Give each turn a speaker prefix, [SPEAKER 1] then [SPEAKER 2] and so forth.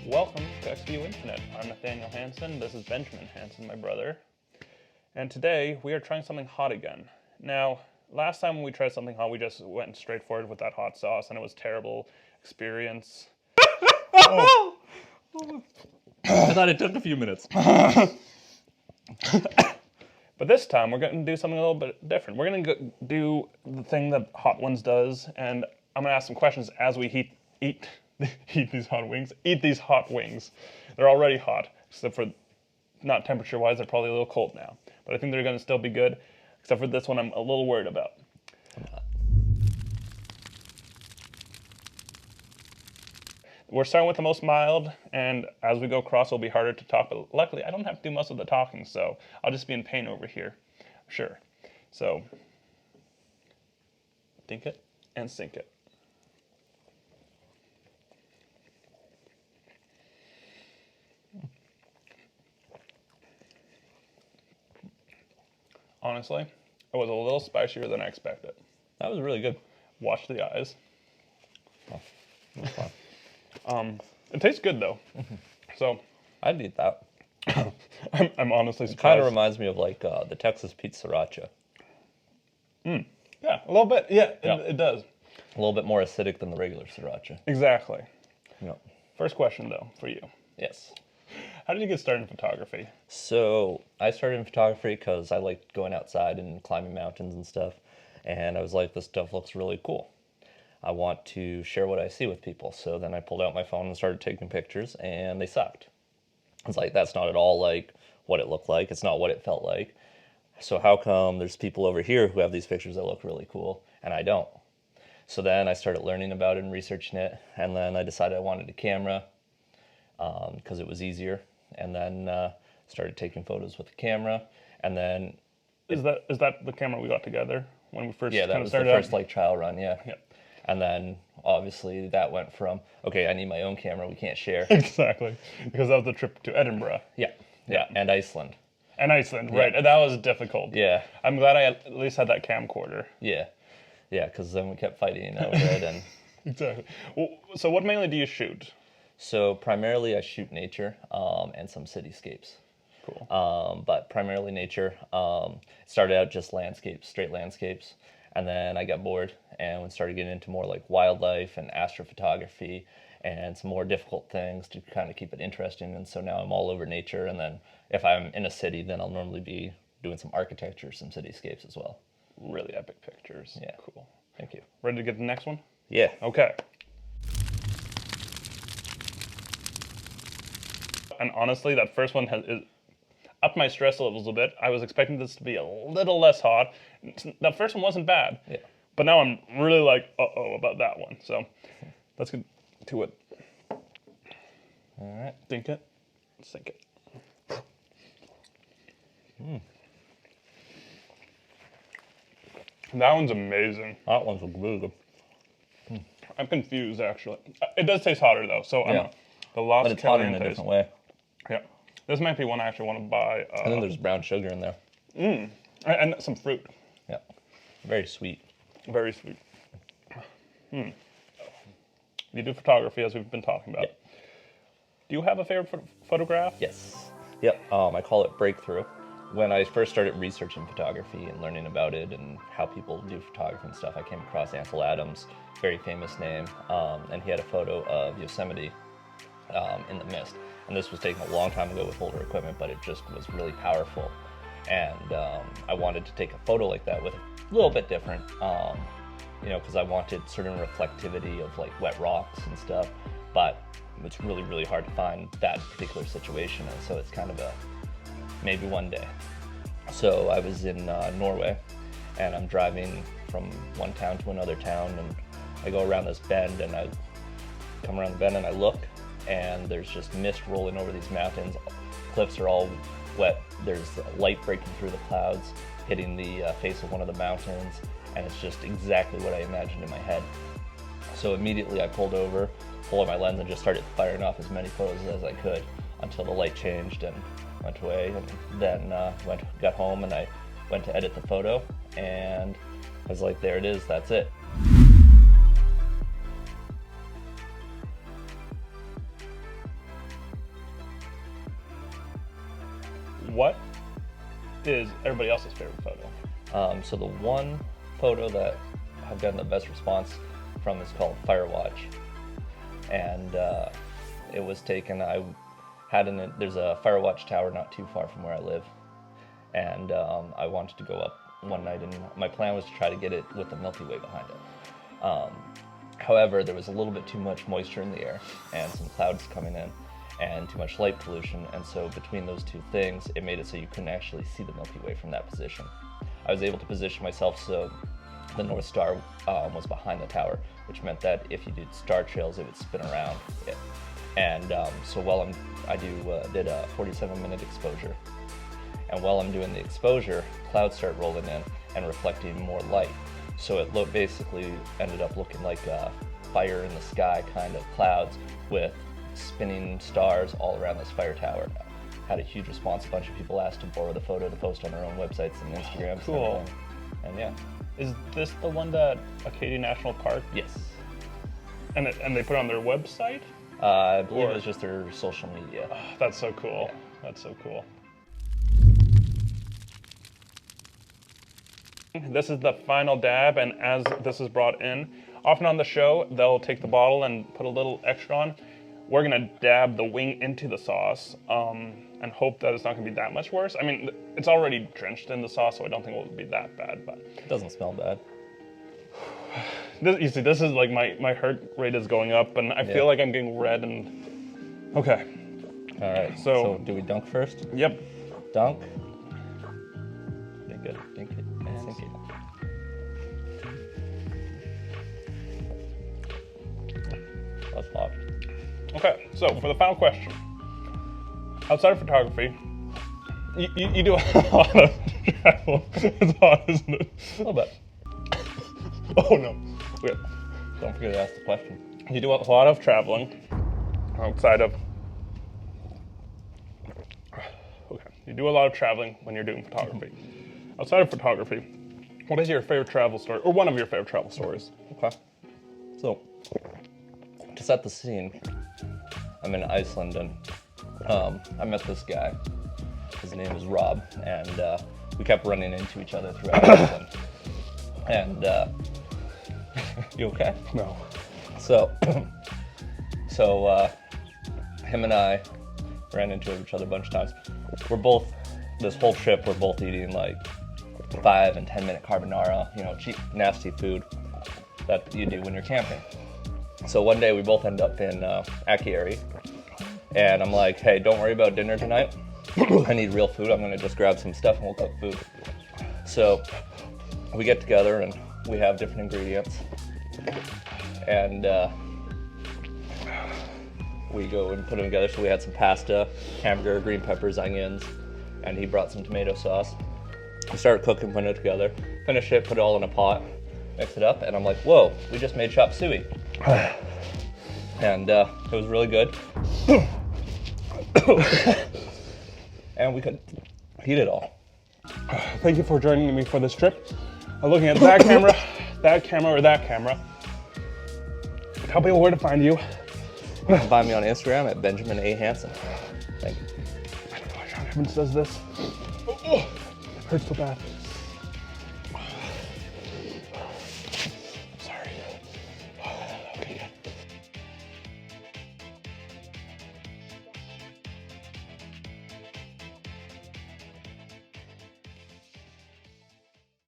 [SPEAKER 1] Welcome to XView Infinite. I'm Nathaniel Hansen. This is Benjamin Hansen, my brother. And today we are trying something hot again. Now, last time when we tried something hot, we just went straight forward with that hot sauce, and it was a terrible experience.
[SPEAKER 2] I thought it took a few minutes.
[SPEAKER 1] But this time we're going to do something a little bit different. We're going to do the thing that Hot Ones does, and I'm going to ask some questions as we eat these hot wings. Eat these hot wings. They're already hot, except for not temperature-wise. They're probably a little cold now, but I think they're going to still be good. Except for this one, I'm a little worried about. We're starting with the most mild, and as we go across, it'll be harder to talk. But luckily, I don't have to do most of the talking, so I'll just be in pain over here. Sure. So, think it and sink it. Honestly, it was a little spicier than I expected.
[SPEAKER 2] That was really good.
[SPEAKER 1] Watch the eyes.
[SPEAKER 2] Oh, that was fun.
[SPEAKER 1] It tastes good though. So
[SPEAKER 2] I'd eat that.
[SPEAKER 1] I'm honestly surprised.
[SPEAKER 2] It kind of reminds me of like the Texas Pete Sriracha.
[SPEAKER 1] Yeah, a little bit. Yeah, it does.
[SPEAKER 2] A little bit more acidic than the regular Sriracha.
[SPEAKER 1] Exactly.
[SPEAKER 2] Yep.
[SPEAKER 1] First question though for you.
[SPEAKER 2] Yes.
[SPEAKER 1] How did you get started in photography?
[SPEAKER 2] So I started in photography because I liked going outside and climbing mountains and stuff. And I was like, this stuff looks really cool. I want to share what I see with people. So then I pulled out my phone and started taking pictures, and they sucked. It's like, that's not at all like what it looked like. It's not what it felt like. So how come there's people over here who have these pictures that look really cool, and I don't? So then I started learning about it and researching it, and then I decided I wanted a camera because it was easier. And then started taking photos with the camera, and then...
[SPEAKER 1] Is that the camera we got together when we first
[SPEAKER 2] that
[SPEAKER 1] kind of
[SPEAKER 2] was
[SPEAKER 1] started
[SPEAKER 2] the first
[SPEAKER 1] out?
[SPEAKER 2] like trial run, yeah.
[SPEAKER 1] Yeah.
[SPEAKER 2] And then obviously that went from, okay, I need my own camera, we can't share.
[SPEAKER 1] Exactly, because that was the trip to Edinburgh.
[SPEAKER 2] Yeah, and Iceland.
[SPEAKER 1] And Iceland, right? And that was difficult.
[SPEAKER 2] Yeah,
[SPEAKER 1] I'm glad I at least had that camcorder.
[SPEAKER 2] yeah, because then we kept fighting over it. And
[SPEAKER 1] Exactly. Well, so what mainly do you shoot?
[SPEAKER 2] so primarily I shoot nature and some cityscapes.
[SPEAKER 1] Cool.
[SPEAKER 2] But primarily nature. Started out just landscapes, straight landscapes. And then I got bored and started getting into more like wildlife and astrophotography and some more difficult things to kind of keep it interesting. And so now I'm all over nature. And then if I'm in a city, then I'll normally be doing some architecture, some cityscapes as well.
[SPEAKER 1] Really epic pictures.
[SPEAKER 2] Yeah.
[SPEAKER 1] Cool.
[SPEAKER 2] Thank you.
[SPEAKER 1] Ready to get the next one?
[SPEAKER 2] Yeah.
[SPEAKER 1] Okay. And honestly, that first one has upped my stress levels a bit. I was expecting this to be a little less hot. That first one wasn't bad.
[SPEAKER 2] Yeah.
[SPEAKER 1] But now I'm really like, uh-oh, about that one. So let's get to it.
[SPEAKER 2] All right.
[SPEAKER 1] Think it, sink it. That one's amazing.
[SPEAKER 2] That one's really good.
[SPEAKER 1] I'm confused, actually. It does taste hotter, though. So
[SPEAKER 2] Yeah.
[SPEAKER 1] the Lost
[SPEAKER 2] But it's hotter in a
[SPEAKER 1] Calientes.
[SPEAKER 2] different way.
[SPEAKER 1] Yeah. This might be one I actually want to buy.
[SPEAKER 2] And then there's brown sugar in there.
[SPEAKER 1] And some fruit.
[SPEAKER 2] Yeah. Very sweet.
[SPEAKER 1] Very sweet. You do photography, as we've been talking about.
[SPEAKER 2] Yeah.
[SPEAKER 1] Do you have a favorite photograph?
[SPEAKER 2] Yes. Yep. I call it breakthrough. When I first started researching photography and learning about it and how people do photography and stuff, I came across Ansel Adams, very famous name, and he had a photo of Yosemite in the mist. And this was taken a long time ago with older equipment, but it just was really powerful. And I wanted to take a photo like that with a little bit different, because I wanted certain reflectivity of like wet rocks and stuff, but it's really, really hard to find that particular situation. And so it's kind of a maybe one day. So I was in Norway, and I'm driving from one town to another town, and I go around this bend, and I come around the bend and I look, and there's just mist rolling over these mountains. Cliffs are all wet. There's light breaking through the clouds, hitting the face of one of the mountains, and it's just exactly what I imagined in my head. So immediately I pulled over, pulled out my lens, and just started firing off as many photos as I could until the light changed and went away. And then got home, and I went to edit the photo, and I was like, there it is, that's it.
[SPEAKER 1] everybody else's favorite photo?
[SPEAKER 2] So the one photo that I've gotten the best response from is called Firewatch, and it was taken. There's a Firewatch tower not too far from where I live, and I wanted to go up one night, and my plan was to try to get it with the Milky Way behind it. However, there was a little bit too much moisture in the air and some clouds coming in and too much light pollution, and so between those two things, it made it so you couldn't actually see the Milky Way from that position. I was able to position myself so the North Star was behind the tower, which meant that if you did star trails, it would spin around it. And so while I did a 47-minute exposure, and while I'm doing the exposure, clouds start rolling in and reflecting more light. So it basically ended up looking like fire in the sky kind of clouds with spinning stars all around this fire tower. Had a huge response. A bunch of people asked to borrow the photo to post on their own websites and Instagrams.
[SPEAKER 1] Cool.
[SPEAKER 2] And yeah.
[SPEAKER 1] Is this the one that Acadia National Park?
[SPEAKER 2] Yes.
[SPEAKER 1] And they put it on their website?
[SPEAKER 2] I believe it was just their social media.
[SPEAKER 1] Oh, that's so cool.
[SPEAKER 2] Yeah.
[SPEAKER 1] That's so cool. This is the final dab, and as this is brought in, often on the show, they'll take the bottle and put a little extra on. We're gonna dab the wing into the sauce and hope that it's not gonna be that much worse. I mean, it's already drenched in the sauce, so I don't think it will be that bad, but.
[SPEAKER 2] It doesn't smell bad.
[SPEAKER 1] You see, this is like my heart rate is going up, and I feel like I'm getting red and, okay.
[SPEAKER 2] All right, so do we dunk first?
[SPEAKER 1] Yep.
[SPEAKER 2] Dunk. Okay, good. Dink it and sink it. That's hot.
[SPEAKER 1] Okay, so for the final question, outside of photography, you do a lot of travel. It's hot, isn't it?
[SPEAKER 2] A little bit.
[SPEAKER 1] Oh no. Okay.
[SPEAKER 2] Don't forget to ask the question.
[SPEAKER 1] You do a lot of traveling outside of. Okay. You do a lot of traveling when you're doing photography. Outside of photography, what is your favorite travel story, or one of your favorite travel stories?
[SPEAKER 2] Okay. So, to set the scene, I'm in Iceland and I met this guy. His name is Rob, and we kept running into each other throughout Iceland. And you okay?
[SPEAKER 1] No.
[SPEAKER 2] So him and I ran into each other a bunch of times. This whole trip, we're both eating like 5 and 10 minute carbonara, cheap, nasty food that you do when you're camping. So one day we both end up in Akiari, and I'm like, hey, don't worry about dinner tonight. I need real food. I'm gonna just grab some stuff and we'll cook food. So we get together and we have different ingredients, and we go and put them together. So we had some pasta, hamburger, green peppers, onions, and he brought some tomato sauce. We started cooking, putting it together, finished it, put it all in a pot, mix it up, and I'm like, whoa, we just made chop suey. And it was really good. And we could eat it all.
[SPEAKER 1] Thank you for joining me for this trip. I'm looking at that camera, that camera, or that camera. Tell people where to find you.
[SPEAKER 2] Find me on Instagram at Benjamin A. Hansen. Thank you.
[SPEAKER 1] I don't know why Sean Evans does this. Oh, it hurts so bad.